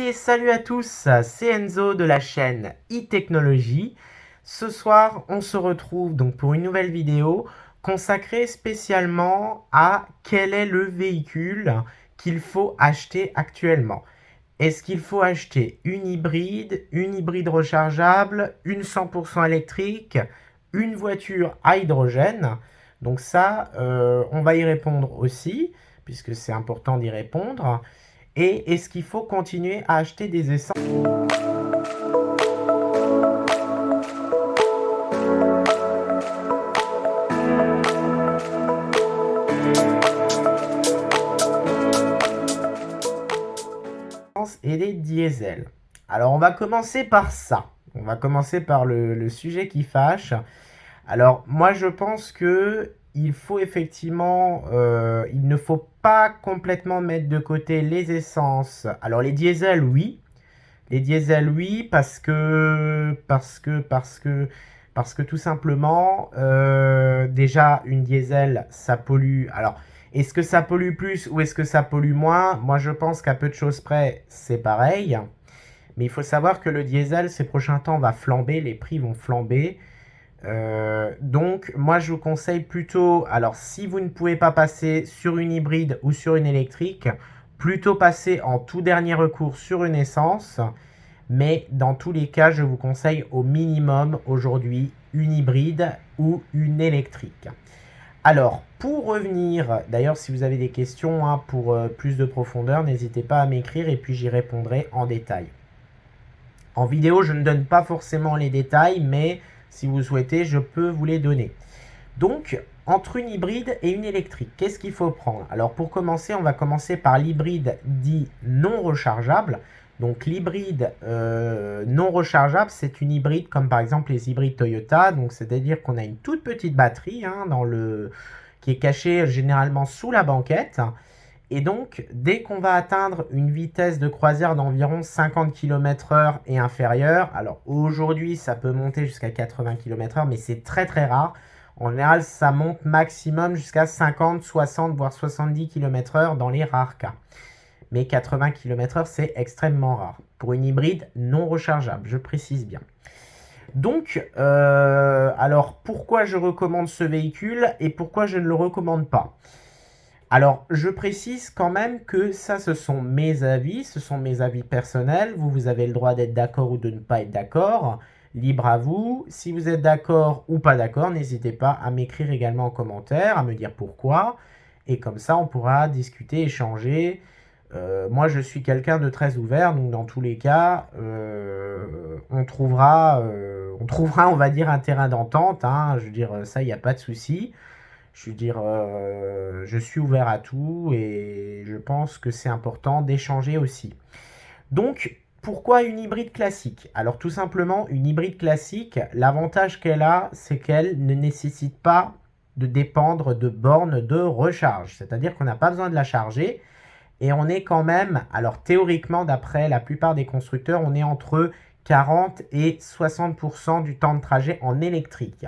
Et salut à tous, c'est Enzo de la chaîne e-Technologie. Ce soir, on se retrouve donc pour une nouvelle vidéo consacrée spécialement à quel est le véhicule qu'il faut acheter actuellement. Est-ce qu'il faut acheter une hybride rechargeable, une 100% électrique, une voiture à hydrogène? Donc ça, on va y répondre aussi, puisque c'est important d'y répondre. Et est-ce qu'il faut continuer à acheter des essences et des diesels? Alors on va commencer par ça. On va commencer par le sujet qui fâche. Alors moi je pense que il faut effectivement, il ne faut pas complètement mettre de côté les essences. Alors les diesels oui, parce que tout simplement, déjà une diesel ça pollue. Alors est-ce que ça pollue plus ou est-ce que ça pollue moins? Moi je pense qu'à peu de choses près c'est pareil. Mais il faut savoir que le diesel ces prochains temps va flamber, les prix vont flamber. Donc moi je vous conseille plutôt, alors si vous ne pouvez pas passer sur une hybride ou sur une électrique, plutôt passer en tout dernier recours sur une essence. Mais dans tous les cas, je vous conseille au minimum aujourd'hui une hybride ou une électrique. Alors, pour revenir, d'ailleurs si vous avez des questions pour plus de profondeur, n'hésitez pas à m'écrire et puis j'y répondrai en détail. En vidéo, je ne donne pas forcément les détails, mais si vous souhaitez, je peux vous les donner. Donc, entre une hybride et une électrique, qu'est-ce qu'il faut prendre? Alors, pour commencer, on va commencer par l'hybride dit non rechargeable. Donc, l'hybride non rechargeable, c'est une hybride comme par exemple les hybrides Toyota. Donc, c'est-à-dire qu'on a une toute petite batterie qui est cachée généralement sous la banquette. Et donc, dès qu'on va atteindre une vitesse de croisière d'environ 50 km/h et inférieure, alors aujourd'hui, ça peut monter jusqu'à 80 km/h, mais c'est très très rare. En général, ça monte maximum jusqu'à 50, 60, voire 70 km/h dans les rares cas. Mais 80 km/h, c'est extrêmement rare. Pour une hybride non rechargeable, je précise bien. Donc, alors pourquoi je recommande ce véhicule et pourquoi je ne le recommande pas? Alors, je précise quand même que ça, ce sont mes avis personnels. Vous avez le droit d'être d'accord ou de ne pas être d'accord. Libre à vous. Si vous êtes d'accord ou pas d'accord, n'hésitez pas à m'écrire également en commentaire, à me dire pourquoi. Et comme ça, on pourra discuter, échanger. Moi, je suis quelqu'un de très ouvert, donc dans tous les cas, on trouvera, on va dire, un terrain d'entente. Je veux dire, ça, il n'y a pas de souci. Je veux dire, je suis ouvert à tout et je pense que c'est important d'échanger aussi. Donc, pourquoi une hybride classique? Alors tout simplement, une hybride classique, l'avantage qu'elle a, c'est qu'elle ne nécessite pas de dépendre de bornes de recharge. C'est-à-dire qu'on n'a pas besoin de la charger et on est quand même, alors théoriquement, d'après la plupart des constructeurs, on est entre 40 et 60% du temps de trajet en électrique.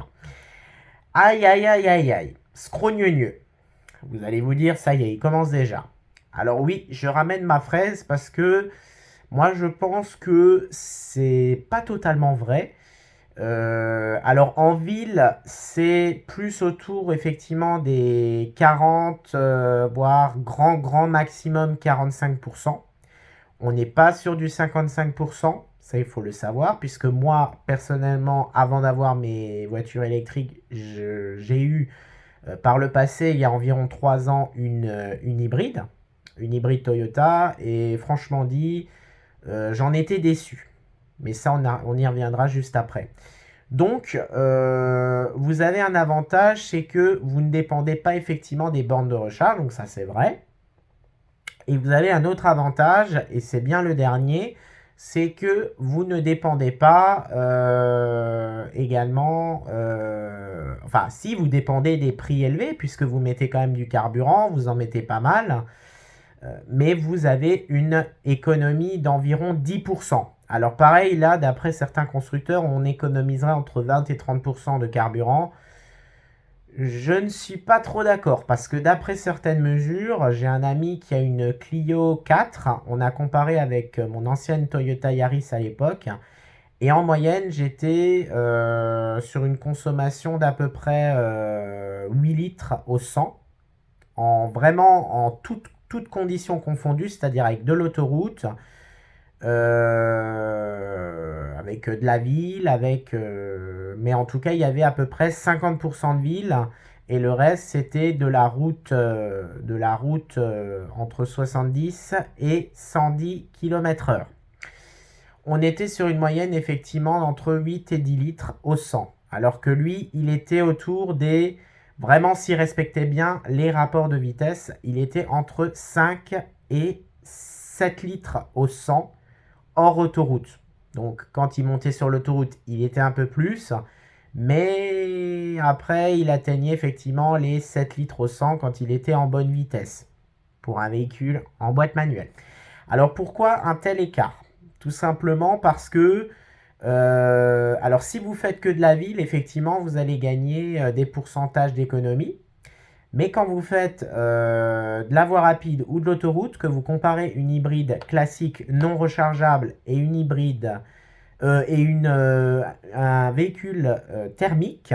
Aïe, aïe, aïe, aïe, aïe. Scrogneux. Vous allez vous dire, ça y est, il commence déjà. Alors oui, je ramène ma fraise parce que moi je pense que c'est pas totalement vrai. Alors en ville, c'est plus autour effectivement des 40, voire grand maximum 45%. On n'est pas sur du 55%, ça il faut le savoir, puisque moi personnellement, avant d'avoir mes voitures électriques, j'ai eu par le passé, il y a environ 3 ans, une hybride Toyota, et franchement dit, j'en étais déçu. Mais ça, on y reviendra juste après. Donc, vous avez un avantage, c'est que vous ne dépendez pas effectivement des bornes de recharge, donc ça c'est vrai. Et vous avez un autre avantage, et c'est bien le dernier, c'est que vous ne dépendez pas également, enfin si vous dépendez des prix élevés, puisque vous mettez quand même du carburant, vous en mettez pas mal, mais vous avez une économie d'environ 10%. Alors pareil, là, d'après certains constructeurs, on économiserait entre 20 et 30% de carburant. Je ne suis pas trop d'accord parce que d'après certaines mesures, j'ai un ami qui a une Clio 4. On a comparé avec mon ancienne Toyota Yaris à l'époque. Et en moyenne, j'étais sur une consommation d'à peu près 8 litres au 100. Vraiment en toutes conditions confondues, c'est-à-dire avec de l'autoroute, avec de la ville, mais en tout cas, il y avait à peu près 50% de ville et le reste, c'était de la route, entre 70 et 110 km/h. On était sur une moyenne effectivement entre 8 et 10 litres au 100, alors que lui, il était autour des... Vraiment, s'il respectait bien les rapports de vitesse, il était entre 5 et 7 litres au 100 hors autoroute. Donc quand il montait sur l'autoroute, il était un peu plus, mais après il atteignait effectivement les 7 litres au 100 quand il était en bonne vitesse pour un véhicule en boîte manuelle. Alors pourquoi un tel écart? Tout simplement parce que alors si vous faites que de la ville, effectivement vous allez gagner des pourcentages d'économie. Mais quand vous faites de la voie rapide ou de l'autoroute, que vous comparez une hybride classique non rechargeable et une hybride un véhicule thermique,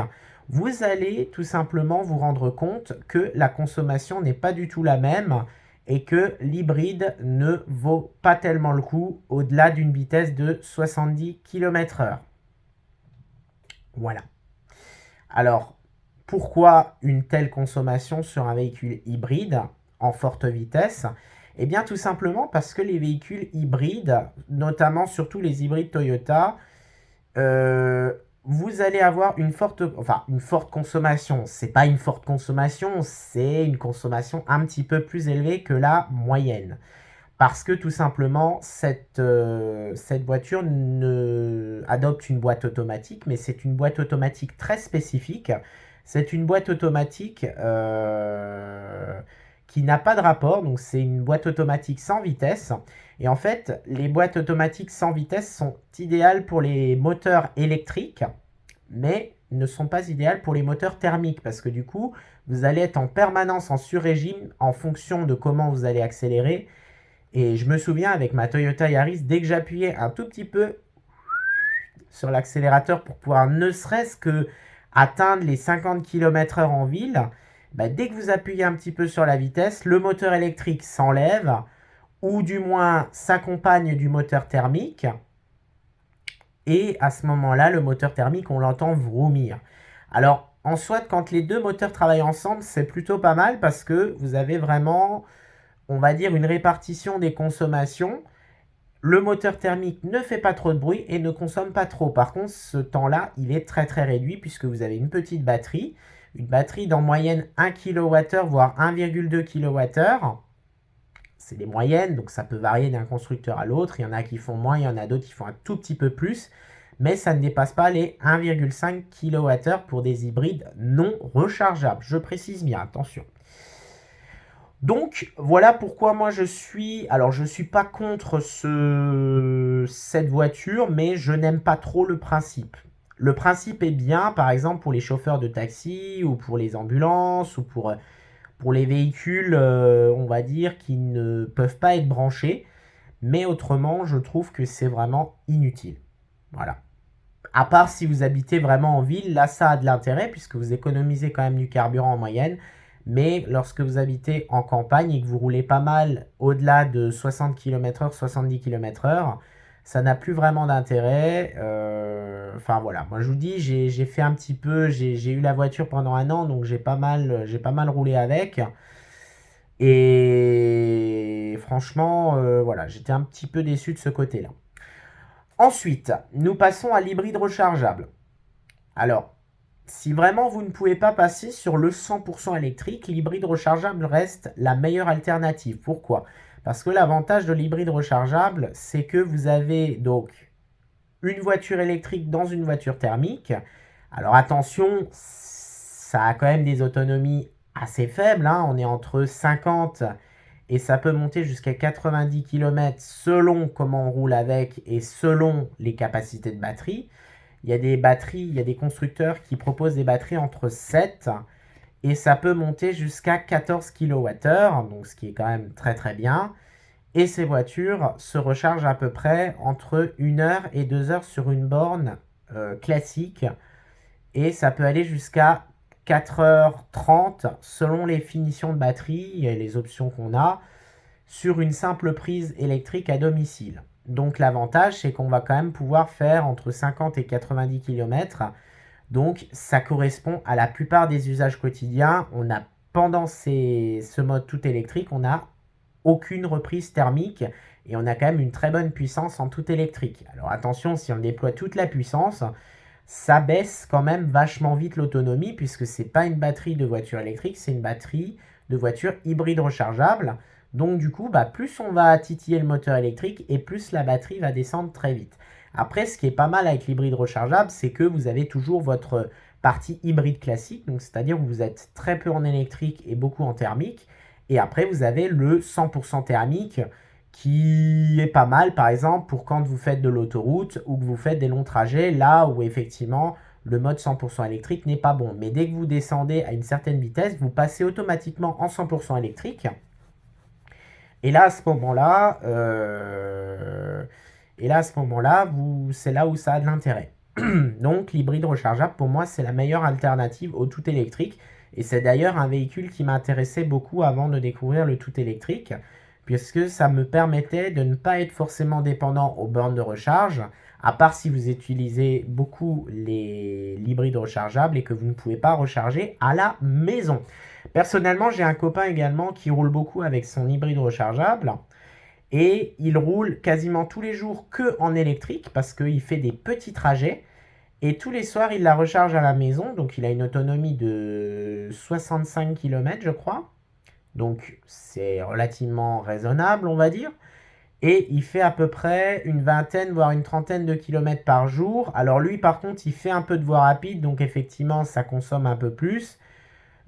vous allez tout simplement vous rendre compte que la consommation n'est pas du tout la même et que l'hybride ne vaut pas tellement le coup au-delà d'une vitesse de 70 km/h. Voilà. Alors, pourquoi une telle consommation sur un véhicule hybride en forte vitesse? Eh bien, tout simplement parce que les véhicules hybrides, notamment surtout les hybrides Toyota, vous allez avoir une forte consommation. C'est pas une forte consommation, c'est une consommation un petit peu plus élevée que la moyenne. Parce que tout simplement, cette voiture adopte une boîte automatique, mais c'est une boîte automatique très spécifique. C'est une boîte automatique qui n'a pas de rapport, donc c'est une boîte automatique sans vitesse. Et en fait, les boîtes automatiques sans vitesse sont idéales pour les moteurs électriques, mais ne sont pas idéales pour les moteurs thermiques, parce que du coup, vous allez être en permanence en sur-régime en fonction de comment vous allez accélérer. Et je me souviens avec ma Toyota Yaris, dès que j'appuyais un tout petit peu sur l'accélérateur pour pouvoir ne serait-ce que atteindre les 50 km/h en ville, bah, dès que vous appuyez un petit peu sur la vitesse, le moteur électrique s'enlève, ou du moins s'accompagne du moteur thermique. Et à ce moment-là, le moteur thermique, on l'entend vroomir. Alors, en soit, quand les deux moteurs travaillent ensemble, c'est plutôt pas mal parce que vous avez vraiment, on va dire, une répartition des consommations. Le moteur thermique ne fait pas trop de bruit et ne consomme pas trop. Par contre, ce temps-là, il est très très réduit puisque vous avez une petite batterie. Une batterie d'en moyenne 1 kWh, voire 1,2 kWh. C'est les moyennes, donc ça peut varier d'un constructeur à l'autre. Il y en a qui font moins, il y en a d'autres qui font un tout petit peu plus. Mais ça ne dépasse pas les 1,5 kWh pour des hybrides non rechargeables. Je précise bien, attention. Donc voilà pourquoi moi je suis... Alors je ne suis pas contre cette voiture, mais je n'aime pas trop le principe. Le principe est bien, par exemple, pour les chauffeurs de taxi ou pour les ambulances ou pour les véhicules, on va dire, qui ne peuvent pas être branchés. Mais autrement, je trouve que c'est vraiment inutile. Voilà. À part si vous habitez vraiment en ville, là ça a de l'intérêt puisque vous économisez quand même du carburant en moyenne. Mais lorsque vous habitez en campagne et que vous roulez pas mal au-delà de 60 km/h, 70 km/h, ça n'a plus vraiment d'intérêt. Enfin voilà, moi je vous dis, j'ai fait un petit peu, j'ai eu la voiture pendant un an, donc j'ai pas mal roulé avec. Et franchement, voilà, j'étais un petit peu déçu de ce côté-là. Ensuite, nous passons à l'hybride rechargeable. Alors, si vraiment vous ne pouvez pas passer sur le 100% électrique, l'hybride rechargeable reste la meilleure alternative. Pourquoi? Parce que l'avantage de l'hybride rechargeable, c'est que vous avez donc une voiture électrique dans une voiture thermique. Alors attention, ça a quand même des autonomies assez faibles. On est entre 50 et ça peut monter jusqu'à 90 km selon comment on roule avec et selon les capacités de batterie. Il y a des batteries, il y a des constructeurs qui proposent des batteries entre 7 et ça peut monter jusqu'à 14 kWh, donc ce qui est quand même très très bien. Et ces voitures se rechargent à peu près entre 1 heure et 2 heures sur une borne classique. Et ça peut aller jusqu'à 4h30 selon les finitions de batterie et les options qu'on a sur une simple prise électrique à domicile. Donc l'avantage, c'est qu'on va quand même pouvoir faire entre 50 et 90 km. Donc ça correspond à la plupart des usages quotidiens. On a pendant ce mode tout électrique, on n'a aucune reprise thermique et on a quand même une très bonne puissance en tout électrique. Alors attention, si on déploie toute la puissance, ça baisse quand même vachement vite l'autonomie puisque c'est pas une batterie de voiture électrique, c'est une batterie de voiture hybride rechargeable. Donc du coup, plus on va titiller le moteur électrique et plus la batterie va descendre très vite. Après, ce qui est pas mal avec l'hybride rechargeable, c'est que vous avez toujours votre partie hybride classique, donc c'est-à-dire que vous êtes très peu en électrique et beaucoup en thermique. Et après, vous avez le 100% thermique qui est pas mal, par exemple, pour quand vous faites de l'autoroute ou que vous faites des longs trajets, là où effectivement le mode 100% électrique n'est pas bon. Mais dès que vous descendez à une certaine vitesse, vous passez automatiquement en 100% électrique. Et là, à ce moment-là, c'est là où ça a de l'intérêt. Donc, l'hybride rechargeable, pour moi, c'est la meilleure alternative au tout électrique. Et c'est d'ailleurs un véhicule qui m'intéressait beaucoup avant de découvrir le tout électrique, puisque ça me permettait de ne pas être forcément dépendant aux bornes de recharge, à part si vous utilisez beaucoup l'hybride rechargeable et que vous ne pouvez pas recharger à la maison. Personnellement, j'ai un copain également qui roule beaucoup avec son hybride rechargeable. Et il roule quasiment tous les jours que en électrique parce qu'il fait des petits trajets. Et tous les soirs, il la recharge à la maison. Donc, il a une autonomie de 65 km, je crois. Donc, c'est relativement raisonnable, on va dire. Et il fait à peu près une vingtaine, voire une trentaine de kilomètres par jour. Alors, lui, par contre, il fait un peu de voie rapide. Donc, effectivement, ça consomme un peu plus.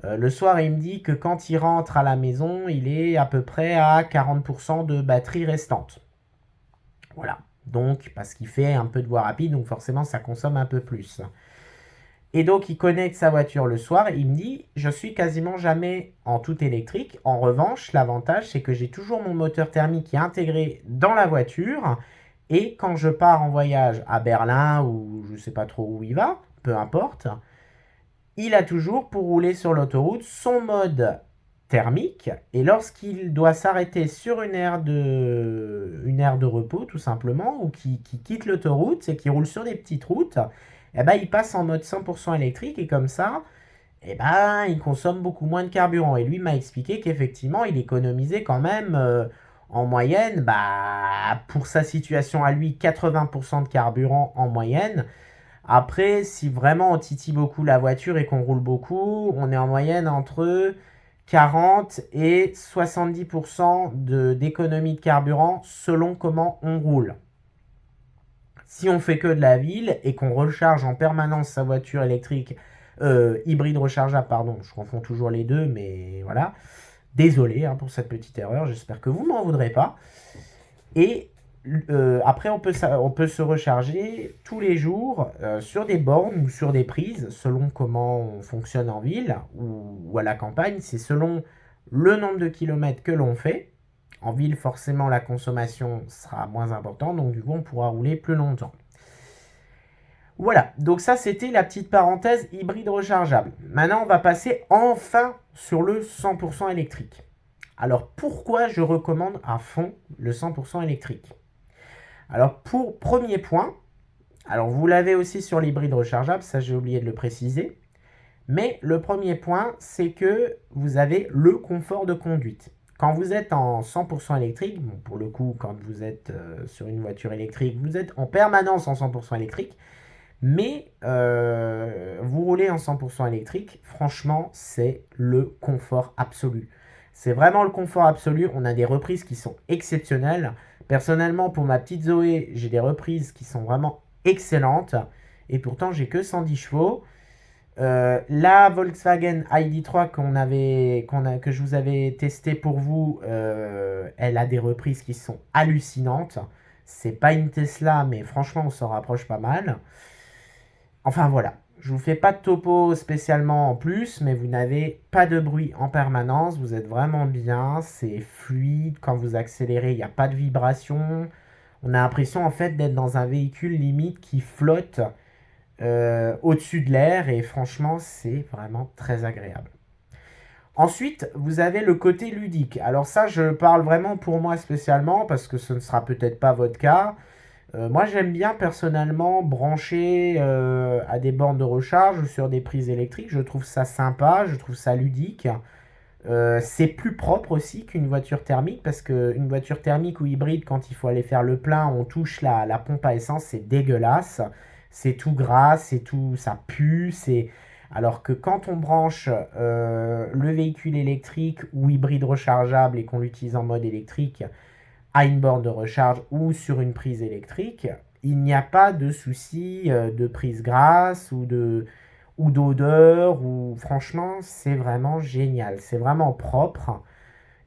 Le soir, il me dit que quand il rentre à la maison, il est à peu près à 40% de batterie restante. Voilà. Donc, parce qu'il fait un peu de voie rapide, donc forcément, ça consomme un peu plus. Et donc, il connecte sa voiture le soir. Il me dit, je suis quasiment jamais en tout électrique. En revanche, l'avantage, c'est que j'ai toujours mon moteur thermique qui est intégré dans la voiture. Et quand je pars en voyage à Berlin ou je ne sais pas trop où il va, peu importe, il a toujours pour rouler sur l'autoroute son mode thermique et lorsqu'il doit s'arrêter sur une aire de repos tout simplement ou qui quitte l'autoroute et qui roule sur des petites routes, il passe en mode 100% électrique et comme ça, il consomme beaucoup moins de carburant. Et lui m'a expliqué qu'effectivement, il économisait quand même en moyenne, pour sa situation à lui, 80% de carburant en moyenne. Après, si vraiment on titille beaucoup la voiture et qu'on roule beaucoup, on est en moyenne entre 40 et 70% d'économie de carburant selon comment on roule. Si on fait que de la ville et qu'on recharge en permanence sa voiture électrique, hybride rechargeable, pardon, je confonds toujours les deux, mais voilà. Désolé pour cette petite erreur, j'espère que vous m'en voudrez pas. Et après, on peut se recharger tous les jours sur des bornes ou sur des prises, selon comment on fonctionne en ville ou à la campagne. C'est selon le nombre de kilomètres que l'on fait. En ville, forcément, la consommation sera moins importante, donc du coup, on pourra rouler plus longtemps. Voilà, donc ça, c'était la petite parenthèse hybride rechargeable. Maintenant, on va passer enfin sur le 100% électrique. Alors, pourquoi je recommande à fond le 100% électrique ? Alors, pour premier point, alors vous l'avez aussi sur l'hybride rechargeable, ça j'ai oublié de le préciser, mais le premier point, c'est que vous avez le confort de conduite. Quand vous êtes en 100% électrique, bon, pour le coup, quand vous êtes sur une voiture électrique, vous êtes en permanence en 100% électrique, mais vous roulez en 100% électrique, franchement, c'est le confort absolu. C'est vraiment le confort absolu. On a des reprises qui sont exceptionnelles. Personnellement, pour ma petite Zoé, j'ai des reprises qui sont vraiment excellentes. Et pourtant, j'ai que 110 chevaux. La Volkswagen ID3 que je vous avais testé pour vous, elle a des reprises qui sont hallucinantes. C'est pas une Tesla, mais franchement, on s'en rapproche pas mal. Enfin voilà, Je vous fais pas de topo spécialement en plus, mais vous n'avez pas de bruit en permanence. Vous êtes vraiment bien. C'est fluide. Quand vous accélérez, il n'y a pas de vibration. On a l'impression en fait d'être dans un véhicule limite qui flotte au-dessus de l'air. Et franchement, c'est vraiment très agréable. Ensuite, vous avez le côté ludique. Alors ça, je parle vraiment pour moi spécialement parce que ce ne sera peut-être pas votre cas. Moi, j'aime bien personnellement brancher à des bornes de recharge sur des prises électriques. Je trouve ça sympa, je trouve ça ludique. C'est plus propre aussi qu'une voiture thermique parce qu'une voiture thermique ou hybride, quand il faut aller faire le plein, on touche la pompe à essence, c'est dégueulasse. C'est tout gras, c'est tout, ça pue. Alors que quand on branche le véhicule électrique ou hybride rechargeable et qu'on l'utilise en mode électrique, à une borne de recharge ou sur une prise électrique, il n'y a pas de souci de prise grasse ou d'odeur. Ou franchement, c'est vraiment génial. C'est vraiment propre.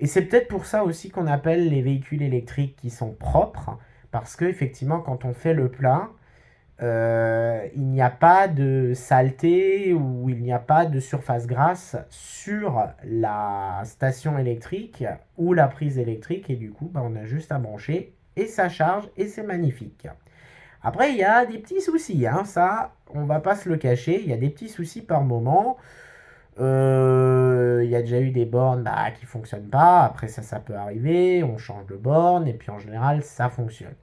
Et c'est peut-être pour ça aussi qu'on appelle les véhicules électriques qui sont propres. Parce que effectivement, quand on fait le plein, il n'y a pas de saleté ou il n'y a pas de surface grasse sur la station électrique ou la prise électrique et du coup on a juste à brancher et ça charge et c'est magnifique. Après il y a des petits soucis, hein, ça on va pas se le cacher, il y a des petits soucis par moment. Il y a déjà eu des bornes qui fonctionnent pas, après ça peut arriver, on change de borne et puis en général ça fonctionne.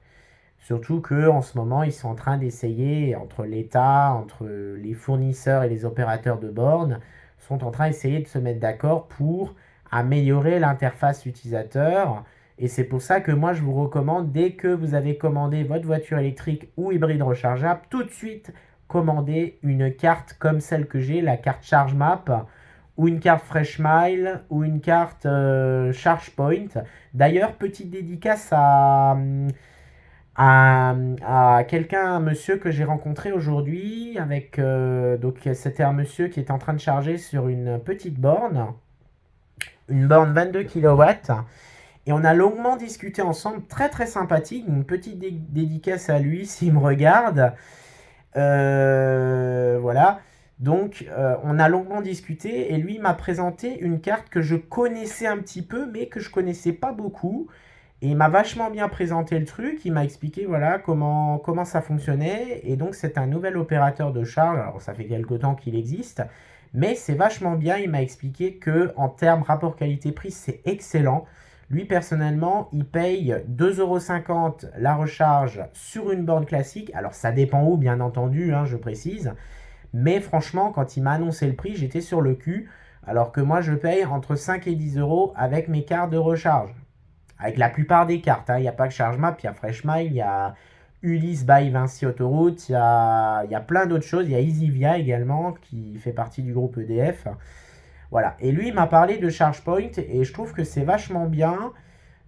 Surtout qu'en ce moment, ils sont en train d'essayer, entre l'État, entre les fournisseurs et les opérateurs de bornes, sont en train d'essayer de se mettre d'accord pour améliorer l'interface utilisateur. Et c'est pour ça que moi, je vous recommande, dès que vous avez commandé votre voiture électrique ou hybride rechargeable, tout de suite, commandez une carte comme celle que j'ai, la carte ChargeMap, ou une carte FreshMile, ou une carte ChargePoint. D'ailleurs, petite dédicace à quelqu'un, un monsieur que j'ai rencontré aujourd'hui avec donc c'était un monsieur qui était en train de charger sur une petite borne, une borne 22 kW, et on a longuement discuté ensemble, très très sympathique. Une petite dédicace à lui s'il me regarde. Voilà. Donc on a longuement discuté et lui m'a présenté une carte que je connaissais un petit peu mais que je connaissais pas beaucoup. Et il m'a vachement bien présenté le truc, il m'a expliqué voilà comment ça fonctionnait. Et donc c'est un nouvel opérateur de charge, alors ça fait quelque temps qu'il existe, mais c'est vachement bien. Il m'a expliqué que en termes rapport qualité-prix, c'est excellent. Lui personnellement, il paye 2,50 € la recharge sur une borne classique. Alors ça dépend où bien entendu, hein, je précise. Mais franchement, quand il m'a annoncé le prix, j'étais sur le cul. Alors que moi, je paye entre 5 et 10 € avec mes cartes de recharge. Avec la plupart des cartes, hein. Il n'y a pas que ChargeMap, il y a FreshMile, il y a Ulysse by Vinci Autoroute, il y a plein d'autres choses. Il y a EasyVia également, qui fait partie du groupe EDF. Voilà. Et lui, il m'a parlé de ChargePoint et je trouve que c'est vachement bien.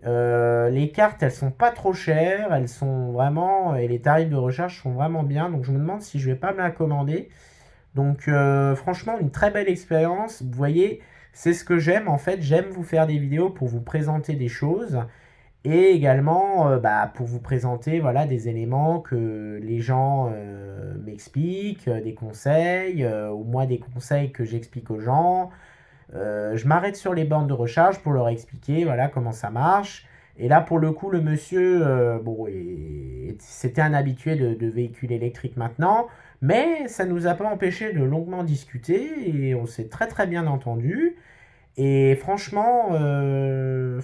Les cartes, elles sont pas trop chères, elles sont vraiment... Et les tarifs de recharge sont vraiment bien. Donc je me demande si je vais pas me la commander. Donc franchement, une très belle expérience. Vous voyez, c'est ce que j'aime en fait. J'aime vous faire des vidéos pour vous présenter des choses et également pour vous présenter voilà, des éléments que les gens m'expliquent, des conseils ou moi des conseils que j'explique aux gens. Je m'arrête sur les bornes de recharge pour leur expliquer voilà, comment ça marche. Et là, pour le coup, le monsieur, c'était un habitué de véhicules électriques maintenant, mais ça ne nous a pas empêché de longuement discuter et on s'est très très bien entendu. Et franchement, je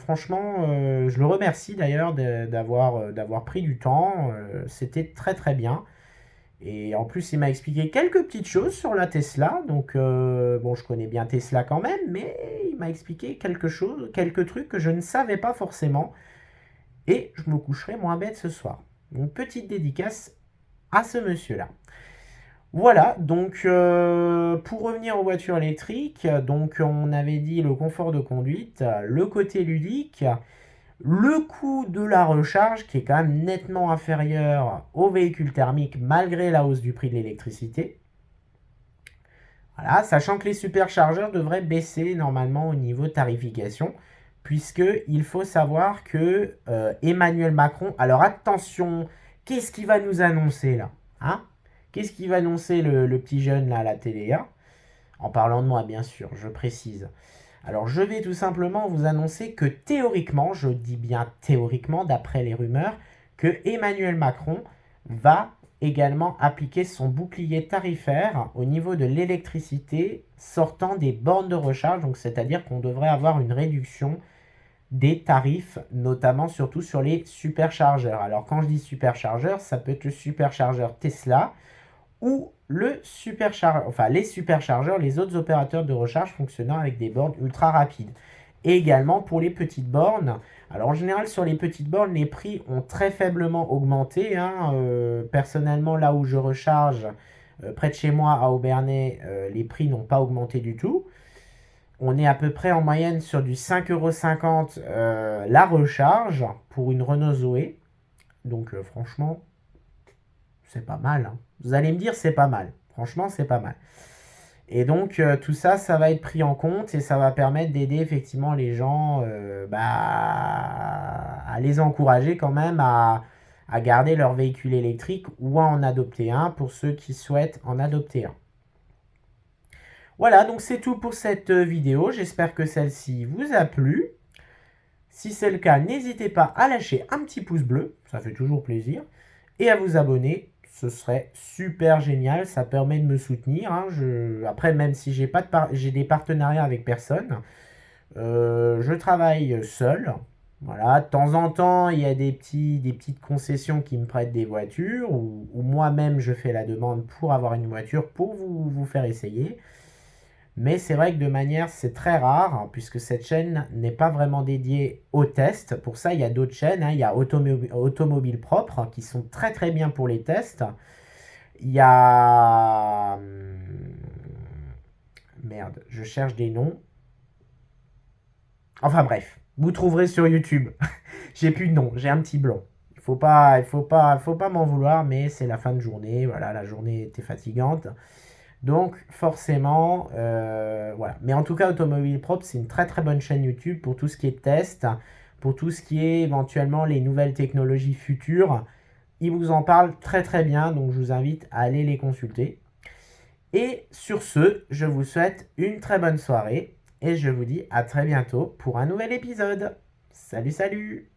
le remercie d'ailleurs d'avoir pris du temps. C'était très très bien. Et en plus, il m'a expliqué quelques petites choses sur la Tesla. Donc, bon, je connais bien Tesla quand même, mais il m'a expliqué quelques trucs que je ne savais pas forcément. Et je me coucherai moins bête ce soir. Donc, petite dédicace à ce monsieur-là. Voilà, donc pour revenir aux voitures électriques, donc on avait dit le confort de conduite, le côté ludique, le coût de la recharge qui est quand même nettement inférieur aux véhicules thermiques malgré la hausse du prix de l'électricité. Voilà, sachant que les superchargeurs devraient baisser normalement au niveau tarification, puisqu'il faut savoir que Emmanuel Macron, alors attention, qu'est-ce qu'il va nous annoncer là, hein? Qu'est-ce qu'il va annoncer le petit jeune là à la télé, hein? En parlant de moi, bien sûr, je précise. Alors, je vais tout simplement vous annoncer que théoriquement, je dis bien théoriquement, d'après les rumeurs, que Emmanuel Macron va également appliquer son bouclier tarifaire au niveau de l'électricité sortant des bornes de recharge. Donc, c'est-à-dire qu'on devrait avoir une réduction des tarifs, notamment surtout sur les superchargeurs. Alors, quand je dis superchargeur, ça peut être le superchargeur Tesla ou le superchargeur, enfin les superchargeurs, les autres opérateurs de recharge fonctionnant avec des bornes ultra rapides. Et également pour les petites bornes. Alors en général sur les petites bornes, les prix ont très faiblement augmenté, hein. Personnellement, là où je recharge, près de chez moi à Aubernais, les prix n'ont pas augmenté du tout. On est à peu près en moyenne sur du 5,50 € la recharge pour une Renault Zoé. Donc franchement, c'est pas mal, hein. Vous allez me dire, c'est pas mal. Franchement, c'est pas mal. Et donc, tout ça, ça va être pris en compte et ça va permettre d'aider effectivement les gens à les encourager quand même à garder leur véhicule électrique ou à en adopter un pour ceux qui souhaitent en adopter un. Voilà, donc c'est tout pour cette vidéo. J'espère que celle-ci vous a plu. Si c'est le cas, n'hésitez pas à lâcher un petit pouce bleu, ça fait toujours plaisir, et à vous abonner. Ce serait super génial, ça permet de me soutenir, hein. Après, même si j'ai des partenariats avec personne, je travaille seul. Voilà, de temps en temps, il y a des petites concessions qui me prêtent des voitures, ou moi-même je fais la demande pour avoir une voiture pour vous faire essayer. Mais c'est vrai que de manière, c'est très rare, hein, puisque cette chaîne n'est pas vraiment dédiée aux tests. Pour ça, il y a d'autres chaînes, hein. Il y a Automobile Propre, hein, qui sont très très bien pour les tests. Il y a... Merde, je cherche des noms. Enfin bref, vous trouverez sur YouTube. J'ai plus de nom, j'ai un petit blanc. Faut pas m'en vouloir, mais c'est la fin de journée. Voilà, la journée était fatigante. Donc forcément, voilà. Mais en tout cas, Automobile Propre, c'est une très très bonne chaîne YouTube pour tout ce qui est test, pour tout ce qui est éventuellement les nouvelles technologies futures. Ils vous en parlent très très bien, donc je vous invite à aller les consulter. Et sur ce, je vous souhaite une très bonne soirée et je vous dis à très bientôt pour un nouvel épisode. Salut salut!